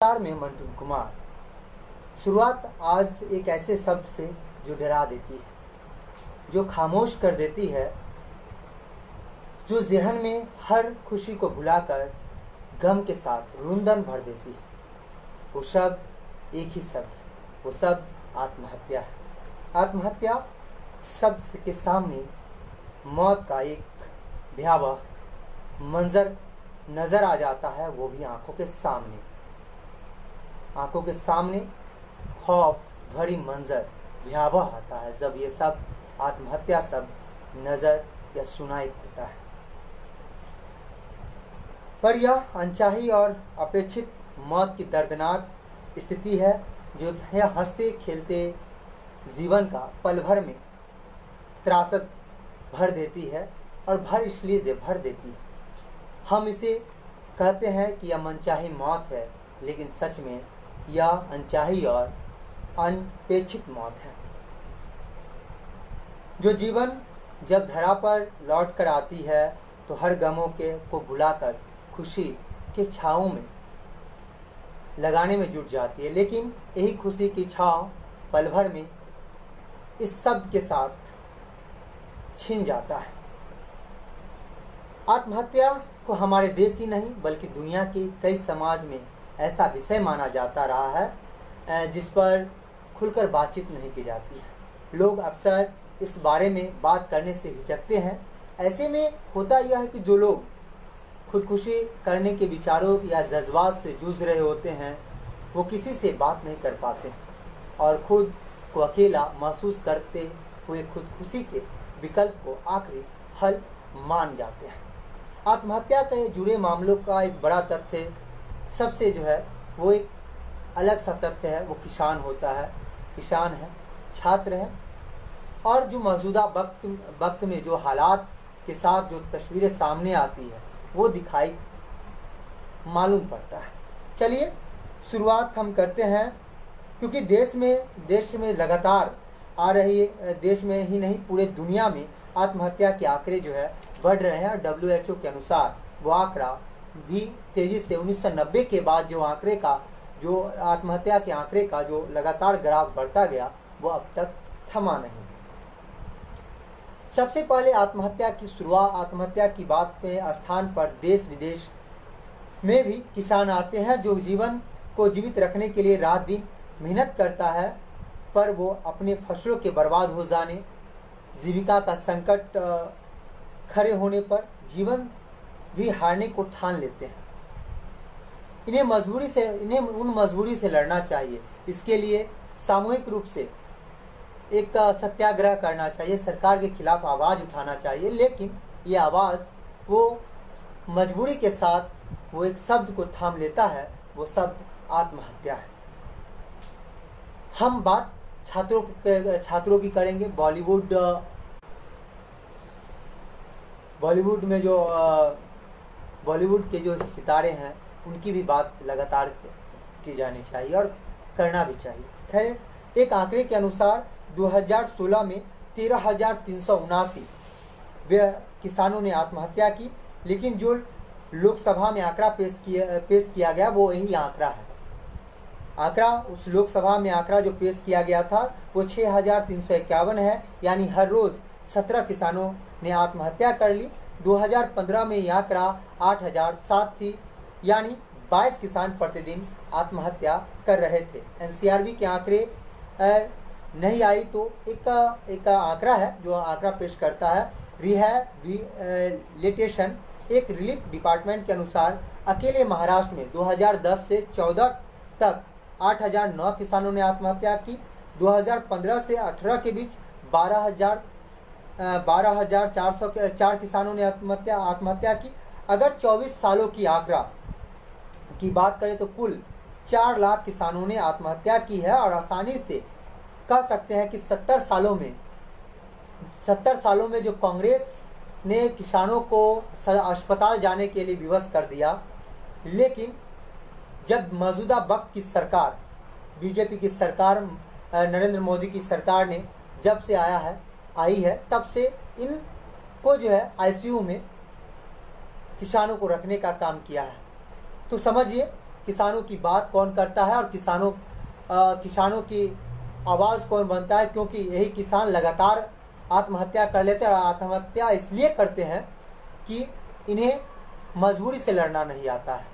नमस्कार, मैं मंटू कुमार। शुरुआत आज एक ऐसे शब्द से जो डरा देती है, जो खामोश कर देती है, जो ज़हन में हर खुशी को भुलाकर गम के साथ रुंदन भर देती है। वो शब्द एक ही शब्द है, वो शब्द आत्महत्या है। आत्महत्या शब्द के सामने मौत का एक भयावह मंजर नज़र आ जाता है, वो भी आंखों के सामने। आंखों के सामने खौफ भरी मंजर भयावह आता है जब ये सब आत्महत्या सब नज़र या सुनाई पड़ता है। पर यह अनचाही और अपेक्षित मौत की दर्दनाक स्थिति है जो हंसते खेलते जीवन का पल भर में त्रासद भर देती है, और इसलिए भर देती है। हम इसे कहते हैं कि यह मनचाही मौत है, लेकिन सच में यह अनचाही और अनपेक्षित मौत है। जो जीवन जब धरा पर लौट कर आती है तो हर गमों को भुलाकर खुशी के छाँव में लगाने में जुट जाती है, लेकिन यही खुशी की छाँव पल भर में इस शब्द के साथ छिन जाता है। आत्महत्या को हमारे देश ही नहीं बल्कि दुनिया के कई समाज में ऐसा विषय माना जाता रहा है जिस पर खुलकर बातचीत नहीं की जाती है। लोग अक्सर इस बारे में बात करने से हिचकते हैं। ऐसे में होता यह है कि जो लोग खुदकुशी करने के विचारों या जज्बात से जूझ रहे होते हैं, वो किसी से बात नहीं कर पाते और खुद को अकेला महसूस करते हुए खुदकुशी के विकल्प को आखिरी हल मान जाते हैं। आत्महत्या के जुड़े मामलों का एक बड़ा तथ्य सबसे जो है वो एक अलग सा तथ्य है, वो किसान होता है। किसान है, छात्र है, और जो मौजूदा वक्त में जो हालात के साथ जो तस्वीरें सामने आती है वो दिखाई मालूम पड़ता है। चलिए शुरुआत हम करते हैं, क्योंकि देश में लगातार आ रही है, देश में ही नहीं पूरे दुनिया में आत्महत्या के आंकड़े जो है बढ़ रहे हैं। और WHO के अनुसार वो आंकड़ा भी तेज़ी से 1990 के बाद जो आत्महत्या के आंकड़े का जो लगातार ग्राफ बढ़ता गया, वो अब तक थमा नहीं। सबसे पहले आत्महत्या की बात के स्थान पर देश विदेश में भी किसान आते हैं, जो जीवन को जीवित रखने के लिए रात दिन मेहनत करता है, पर वो अपने फसलों के बर्बाद हो जाने, जीविका का संकट खड़े होने पर जीवन भी हारने को ठान लेते हैं। इन्हें उन मजबूरी से लड़ना चाहिए। इसके लिए सामूहिक रूप से एक सत्याग्रह करना चाहिए, सरकार के खिलाफ आवाज़ उठाना चाहिए, लेकिन ये आवाज़ वो मजबूरी के साथ वो एक शब्द को थाम लेता है, वो शब्द आत्महत्या है। हम बात छात्रों की करेंगे। बॉलीवुड के जो सितारे हैं उनकी भी बात लगातार की जानी चाहिए और करना भी चाहिए। खैर, एक आंकड़े के अनुसार 2016 में 13,379 किसानों ने आत्महत्या की, लेकिन जो लोकसभा में आंकड़ा पेश किया गया वो यही आंकड़ा है। उस लोकसभा में आंकड़ा जो पेश किया गया था वो 6,351 है, यानी हर रोज़ 17 किसानों ने आत्महत्या कर ली। 2015 में यह आंकड़ा 8,007 थी, यानी 22 किसान प्रतिदिन आत्महत्या कर रहे थे। NCRB के आंकड़े नहीं आई तो एक आंकड़ा है जो आंकड़ा पेश करता है रिहैबिलिटेशन, एक रिलीफ डिपार्टमेंट के अनुसार अकेले महाराष्ट्र में 2010 से 14 तक 8,009 किसानों ने आत्महत्या की। 2015 से 18 के बीच 12,404 किसानों ने आत्महत्या की। अगर 24 सालों की आंकड़ा की बात करें तो कुल 4 लाख किसानों ने आत्महत्या की है, और आसानी से कह सकते हैं कि 70 सालों में जो कांग्रेस ने किसानों को अस्पताल जाने के लिए विवश कर दिया, लेकिन जब मौजूदा वक्त की सरकार बीजेपी की सरकार नरेंद्र मोदी की सरकार ने जब से आई है तब से इनको जो है ICU में किसानों को रखने का काम किया है। तो समझिए किसानों की बात कौन करता है और किसानों की आवाज़ कौन बनता है, क्योंकि यही किसान लगातार आत्महत्या कर लेते हैं। और आत्महत्या इसलिए करते हैं कि इन्हें मजबूरी से लड़ना नहीं आता है,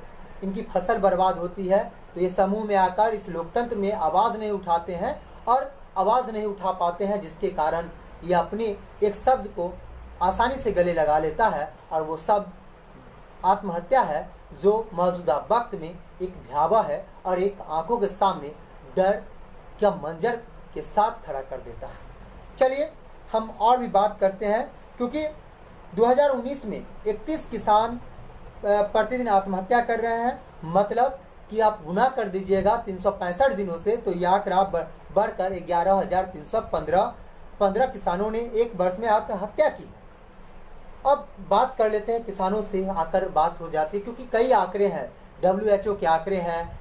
इनकी फसल बर्बाद होती है, तो ये समूह में आकर इस लोकतंत्र में आवाज़ नहीं उठाते हैं और आवाज़ नहीं उठा पाते हैं, जिसके कारण ये अपने एक शब्द को आसानी से गले लगा लेता है, और वो शब्द आत्महत्या है, जो मौजूदा वक्त में एक भयावह है और एक आंखों के सामने डर का मंजर के साथ खड़ा कर देता है। चलिए हम और भी बात करते हैं, क्योंकि 2019 में 31 किसान प्रतिदिन आत्महत्या कर रहे हैं। मतलब कि आप गुना कर दीजिएगा 365 दिनों से, तो यह आंकड़ा बढ़कर 11,315 किसानों ने एक वर्ष में आत्महत्या की। अब बात कर लेते हैं, किसानों से आकर बात हो जाती है, क्योंकि कई आंकड़े हैं, WHO के आंकड़े हैं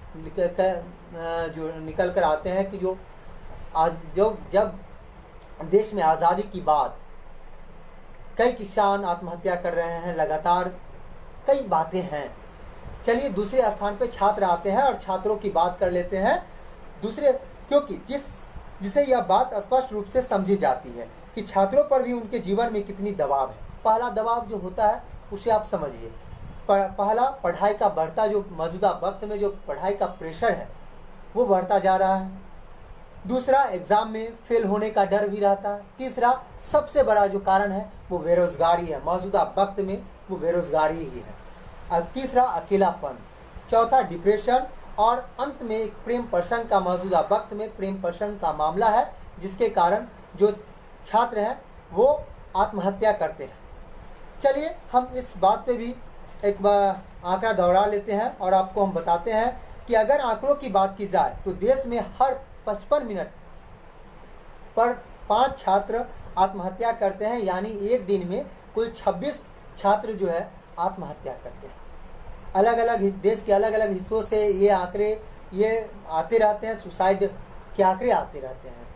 जो निकल कर आते हैं कि जब देश में आज़ादी की बाद कई किसान आत्महत्या कर रहे हैं, लगातार कई बातें हैं। चलिए दूसरे स्थान पे छात्र आते हैं और छात्रों की बात कर लेते हैं दूसरे, क्योंकि जिसे यह बात स्पष्ट रूप से समझी जाती है कि छात्रों पर भी उनके जीवन में कितनी दबाव है। पहला दबाव जो होता है उसे आप समझिए, पहला पढ़ाई का बढ़ता, जो मौजूदा वक्त में जो पढ़ाई का प्रेशर है वो बढ़ता जा रहा है। दूसरा, एग्ज़ाम में फेल होने का डर भी रहता है। तीसरा, सबसे बड़ा जो कारण है वो बेरोज़गारी है, मौजूदा वक्त में वो बेरोज़गारी ही है। और तीसरा, अकेलापन। चौथा, डिप्रेशन। और अंत में एक प्रेम प्रसंग का, मौजूदा वक्त में प्रेम प्रसंग का मामला है, जिसके कारण जो छात्र हैं वो आत्महत्या करते हैं। चलिए हम इस बात पे भी एक बार आंकड़ा दोहरा लेते हैं और आपको हम बताते हैं कि अगर आंकड़ों की बात की जाए तो देश में हर 55 मिनट पर 5 छात्र आत्महत्या करते हैं, यानी एक दिन में कुल 26 छात्र जो है आत्महत्या करते हैं। अलग अलग देश के अलग अलग हिस्सों से ये आंकड़े आते रहते हैं, सुसाइड के आंकड़े आते रहते हैं।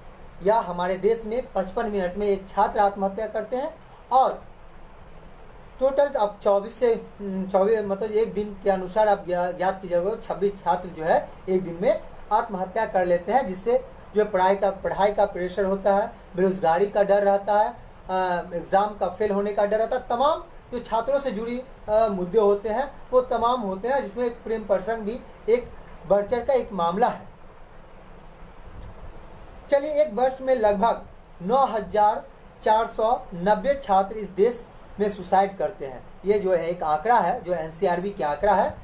या हमारे देश में 55 मिनट में एक छात्र आत्महत्या करते हैं, और टोटल अब 24 मतलब एक दिन के अनुसार आप ज्ञात कीजिएगा 26 छात्र जो है एक दिन में आत्महत्या कर लेते हैं, जिससे जो पढ़ाई का प्रेशर होता है, बेरोजगारी का डर रहता है, एग्ज़ाम का फेल होने का डर रहता है, तमाम जो छात्रों से जुड़ी मुद्दे होते हैं वो तमाम होते हैं, जिसमें एक प्रेम प्रसंग भी एक बढ़ चढ़ का एक मामला है। चलिए, एक वर्ष में लगभग 9,490 छात्र इस देश में सुसाइड करते हैं। ये जो है एक आंकड़ा है, जो NCRB का आंकड़ा है,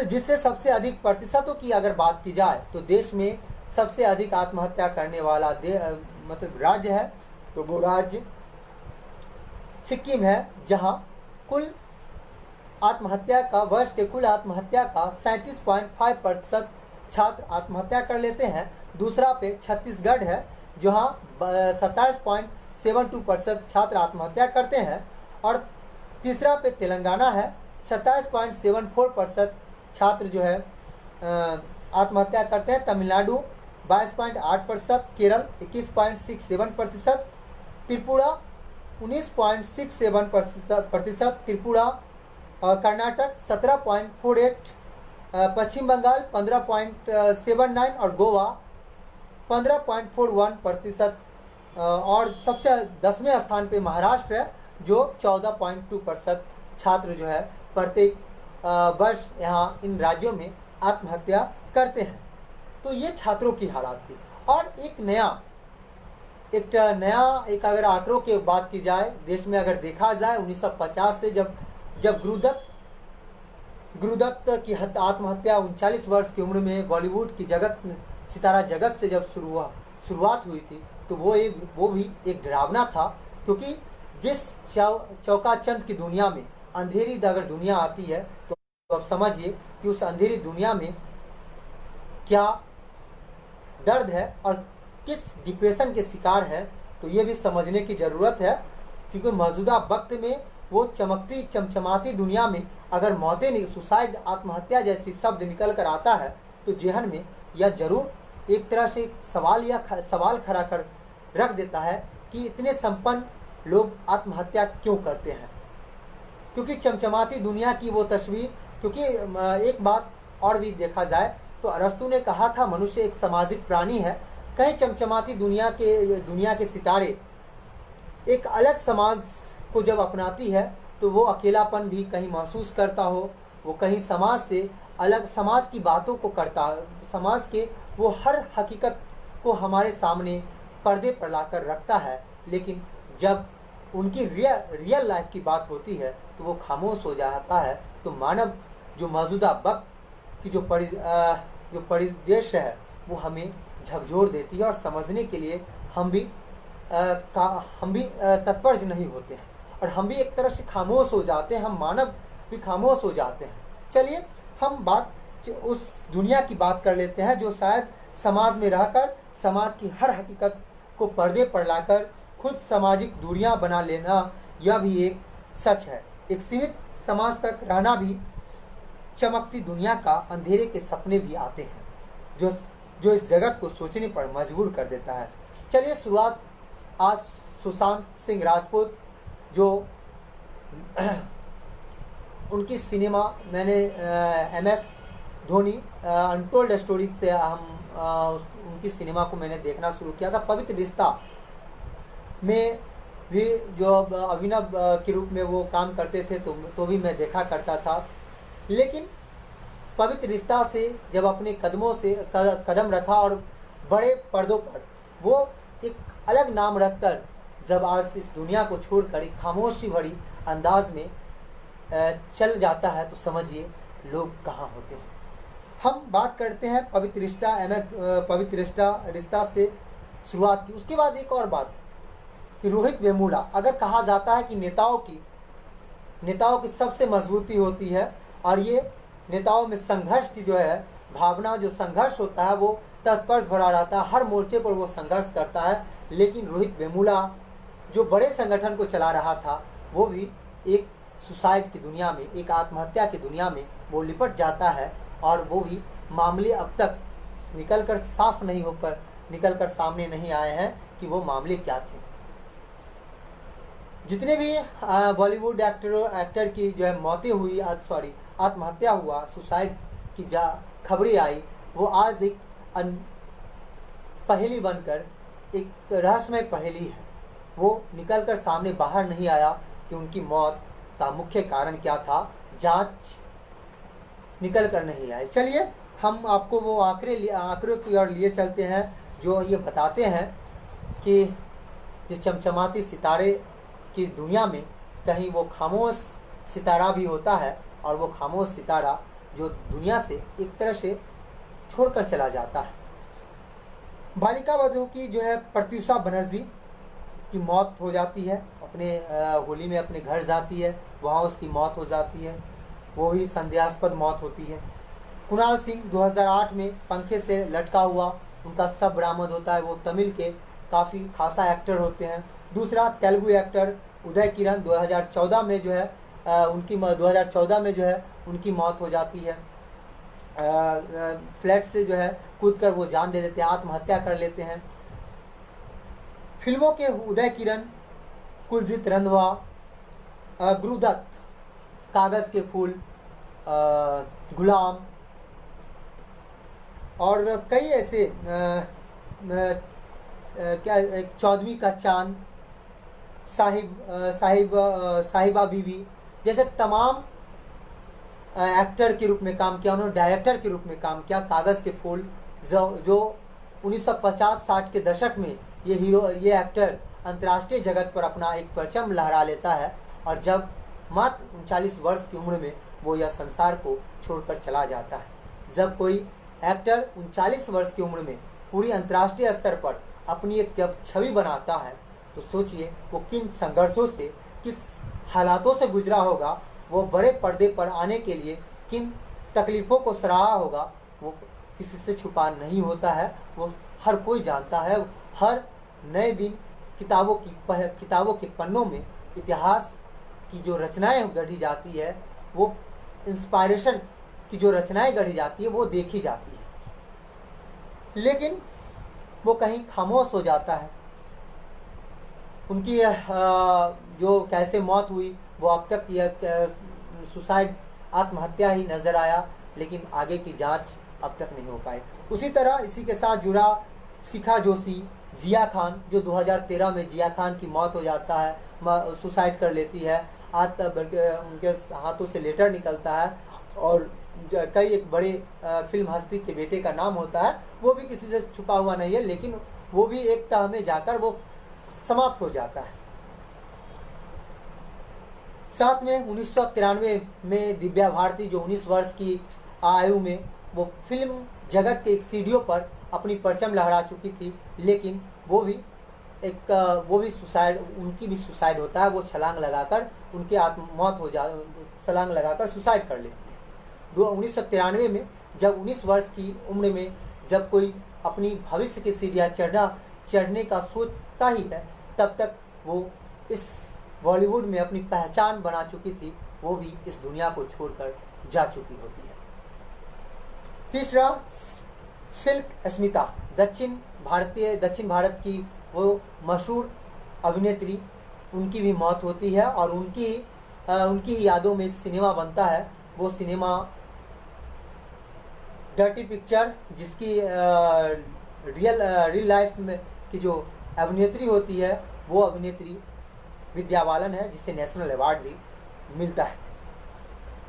जिससे सबसे अधिक प्रतिशतों की अगर बात की जाए तो देश में सबसे अधिक आत्महत्या करने वाला मतलब राज्य है, तो वो राज्य सिक्किम है, जहां कुल आत्महत्या का वर्ष के कुल आत्महत्या का 37.5% छात्र आत्महत्या कर लेते हैं। दूसरा पे छत्तीसगढ़ है, जहां 27.72% छात्र आत्महत्या करते हैं, और तीसरा पे तेलंगाना है, 27.74% छात्र जो है आत्महत्या करते हैं। तमिलनाडु 22.8%, केरल 21.67%, त्रिपुरा 19.67%, त्रिपुरा और कर्नाटक 17.48%, पश्चिम बंगाल 15.79% और गोवा 15.41%, और सबसे 10वें स्थान पे महाराष्ट्र है, जो 14.2% छात्र जो है प्रत्येक वर्ष यहाँ इन राज्यों में आत्महत्या करते हैं। तो ये छात्रों की हालात थी। और एक नया अगर आंकड़ों की बात की जाए, देश में अगर देखा जाए 1950 से जब गुरुदत्त की आत्महत्या 39 वर्ष की उम्र में बॉलीवुड की सितारा जगत से जब शुरुआत हुई थी, तो वो भी एक डरावना था, क्योंकि जिस चौकाचंद की दुनिया में अंधेरी अगर दुनिया आती है, तो आप समझिए कि उस अंधेरी दुनिया में क्या दर्द है और किस डिप्रेशन के शिकार है, तो ये भी समझने की ज़रूरत है। क्योंकि मौजूदा वक्त में वो चमकती चमचमाती दुनिया में अगर मौतें नहीं, सुसाइड, आत्महत्या जैसी शब्द निकल कर आता है, तो जेहन में यह जरूर एक तरह से सवाल खड़ा कर रख देता है कि इतने संपन्न लोग आत्महत्या क्यों करते हैं। क्योंकि चमचमाती दुनिया की वो तस्वीर, क्योंकि एक बात और भी देखा जाए तो अरस्तु ने कहा था मनुष्य एक सामाजिक प्राणी है। कहीं चमचमाती दुनिया के सितारे एक अलग समाज को जब अपनाती है तो वो अकेलापन भी कहीं महसूस करता हो, वो कहीं समाज से अलग समाज की बातों को करता, समाज के वो हर हकीकत को हमारे सामने पर्दे पर लाकर रखता है, लेकिन जब उनकी रियल लाइफ की बात होती है तो वो खामोश हो जाता है। तो मानव जो मौजूदा वक्त की जो परिदृश्य है वो हमें झकझोर देती है और समझने के लिए हम भी तत्पर नहीं होते हैं और हम भी एक तरह से खामोश हो जाते हैं, हम मानव भी खामोश हो जाते हैं। चलिए हम उस दुनिया की बात कर लेते हैं जो शायद समाज में रहकर समाज की हर हकीकत को पर्दे पर लाकर खुद सामाजिक दूरियां बना लेना, यह भी एक सच है। एक सीमित समाज तक रहना भी चमकती दुनिया का अंधेरे के सपने भी आते हैं जो इस जगत को सोचने पर मजबूर कर देता है। चलिए शुरुआत आज सुशांत सिंह राजपूत जो उनकी सिनेमा मैंने MS धोनी अनटोल्ड स्टोरी से उनकी सिनेमा को मैंने देखना शुरू किया था। पवित्र रिश्ता में भी जो अभिनव के रूप में वो काम करते थे तो भी मैं देखा करता था, लेकिन पवित्र रिश्ता से जब अपने कदम रखा और बड़े पर्दों पर वो एक अलग नाम रखकर जब आज इस दुनिया को छोड़कर एक खामोशी भरी अंदाज में चल जाता है तो समझिए लोग कहाँ होते हैं। हम बात करते हैं पवित्र रिश्ता से शुरुआत की। उसके बाद एक और बात कि रोहित वेमुला, अगर कहा जाता है कि नेताओं की सबसे मजबूती होती है और ये नेताओं में संघर्ष की जो है भावना, जो संघर्ष होता है वो तत्पर भरा रहता है, हर मोर्चे पर वो संघर्ष करता है। लेकिन रोहित वेमुला जो बड़े संगठन को चला रहा था वो भी एक सुसाइड की दुनिया में, एक आत्महत्या की दुनिया में वो लिपट जाता है और वो भी मामले अब तक निकलकर सामने नहीं आए हैं कि वो मामले क्या थे। जितने भी बॉलीवुड एक्टर की जो है मौतें हुई, आत्महत्या हुआ, सुसाइड की खबरें आई, वो आज एक पहेली बनकर एक रहस्यमय पहेली है। वो निकलकर सामने बाहर नहीं आया कि उनकी मौत का मुख्य कारण क्या था, जांच निकल कर नहीं आई। चलिए हम आपको वो आंकड़े की ओर लिए चलते हैं जो ये बताते हैं कि ये चमचमाती सितारे की दुनिया में कहीं वो खामोश सितारा भी होता है और वो खामोश सितारा जो दुनिया से एक तरह से छोड़कर चला जाता है। बालिका वधू की जो है प्रत्यूषा बनर्जी की मौत हो जाती है, अपने होली में अपने घर जाती है, वहाँ उसकी मौत हो जाती है, वो भी संदेहास्पद मौत होती है। कुणाल सिंह 2008 में पंखे से लटका हुआ उनका शव बरामद होता है। वो तमिल के काफ़ी खासा एक्टर होते हैं। दूसरा तेलुगु एक्टर उदय किरण 2014 में जो है उनकी मौत हो जाती है। फ्लैट से जो है कूदकर वो जान दे देते हैं, आत्महत्या कर लेते हैं। फिल्मों के उदय किरण, कुलजीत रंधवा, गुरुदत्त, कागज़ के फूल, गुलाम और कई ऐसे चौदहवीं का चांद, साहिबा बीवी जैसे तमाम एक्टर के रूप में काम किया उन्होंने, डायरेक्टर के रूप में काम किया। कागज़ के फूल जो 1950-60 के दशक में ये एक्टर अंतर्राष्ट्रीय जगत पर अपना एक परचम लहरा लेता है और जब मात्र 39 वर्ष की उम्र में वो यह संसार को छोड़कर चला जाता है। जब कोई एक्टर 39 वर्ष की उम्र में पूरी अंतर्राष्ट्रीय स्तर पर अपनी एक जब छवि बनाता है तो सोचिए वो किन संघर्षों से, किस हालातों से गुजरा होगा, वो बड़े पर्दे पर आने के लिए किन तकलीफ़ों को सराहा होगा, वो किसी से छुपा नहीं होता है, वो हर कोई जानता है। हर नए दिन किताबों के पन्नों में इतिहास की जो रचनाएं गढ़ी जाती है, वो इंस्पायरेशन की जो रचनाएं गढ़ी जाती है वो देखी जाती है, लेकिन वो कहीं खामोश हो जाता है। उनकी जो कैसे मौत हुई वो अब तक यह सुसाइड, आत्महत्या ही नज़र आया। लेकिन आगे की जांच अब तक नहीं हो पाई। उसी तरह इसी के साथ जुड़ा शिखा जोशी, जिया खान, जो 2013 में जिया खान की मौत हो जाता है, सुसाइड कर लेती है, आज तक बल्कि उनके हाथों से लेटर निकलता है और कई एक बड़े फिल्म हस्ती के बेटे का नाम होता है, वो भी किसी से छुपा हुआ नहीं है, लेकिन वो भी एक तह में जाकर वो समाप्त हो जाता है। साथ में 1993 में दिव्या भारती, जो 19 वर्ष की आयु में वो फिल्म जगत के एक सीढ़ियों पर अपनी परचम लहरा चुकी थी, लेकिन वो भी सुसाइड, उनकी भी सुसाइड होता है। वो छलांग लगाकर उनकी मौत हो जा छलांग लगाकर सुसाइड कर लेती है। 1993 में जब 19 वर्ष की उम्र में जब कोई अपनी भविष्य की सीढ़ियाँ चढ़ने का सोचता ही है, तब तक वो इस बॉलीवुड में अपनी पहचान बना चुकी थी, वो भी इस दुनिया को छोड़कर जा चुकी होती है। तीसरा, सिल्क स्मिता, दक्षिण भारत की वो मशहूर अभिनेत्री, उनकी भी मौत होती है और उनकी यादों में एक सिनेमा बनता है। वो सिनेमा डर्टी पिक्चर, जिसकी रियल लाइफ में की जो अभिनेत्री होती है वो अभिनेत्री विद्या बालन है, जिसे नेशनल अवार्ड भी मिलता है।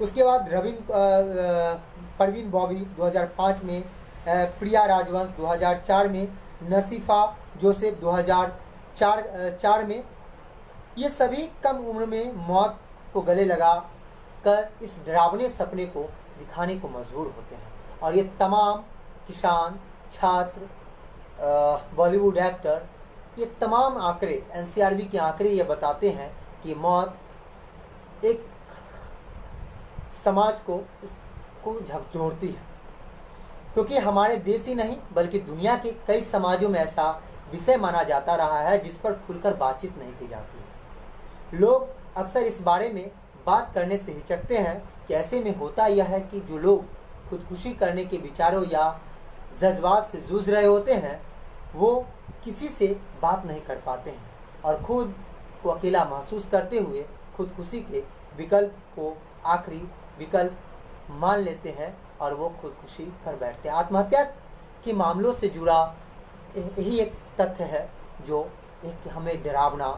उसके बाद परवीन बॉबी 2005 में, प्रिया राजवंश 2004 में, नसीफा जोसेफ 2004 में, ये सभी कम उम्र में मौत को गले लगा कर इस डरावने सपने को दिखाने को मजबूर होते हैं। और ये तमाम किसान, छात्र, बॉलीवुड एक्टर, ये तमाम आंकड़े, एनसीआरबी के आंकड़े ये बताते हैं कि मौत एक समाज को झकझोरती है, क्योंकि हमारे देश ही नहीं बल्कि दुनिया के कई समाजों में ऐसा विषय माना जाता रहा है जिस पर खुलकर बातचीत नहीं की जाती। लोग अक्सर इस बारे में बात करने से हिचकते हैं कि ऐसे में होता यह है कि जो लोग खुदकुशी करने के विचारों या जज्बात से जूझ रहे होते हैं, वो किसी से बात नहीं कर पाते हैं और खुद को अकेला महसूस करते हुए खुदकुशी के विकल्प को आखिरी विकल्प मान लेते हैं और वो खुदकुशी कर बैठते हैं। आत्महत्या के मामलों से जुड़ा यही एक तथ्य है जो एक हमें डरावना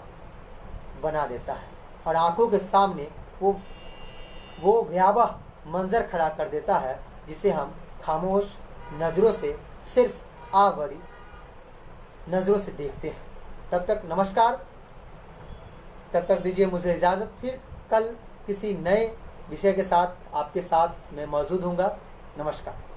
बना देता है और आंखों के सामने वो भयावह मंजर खड़ा कर देता है, जिसे हम खामोश नज़रों से, सिर्फ भरी नज़रों से देखते हैं। तब तक नमस्कार, तब तक दीजिए मुझे इजाज़त। फिर कल किसी नए विषय के साथ आपके साथ मैं मौजूद हूँगा। नमस्कार।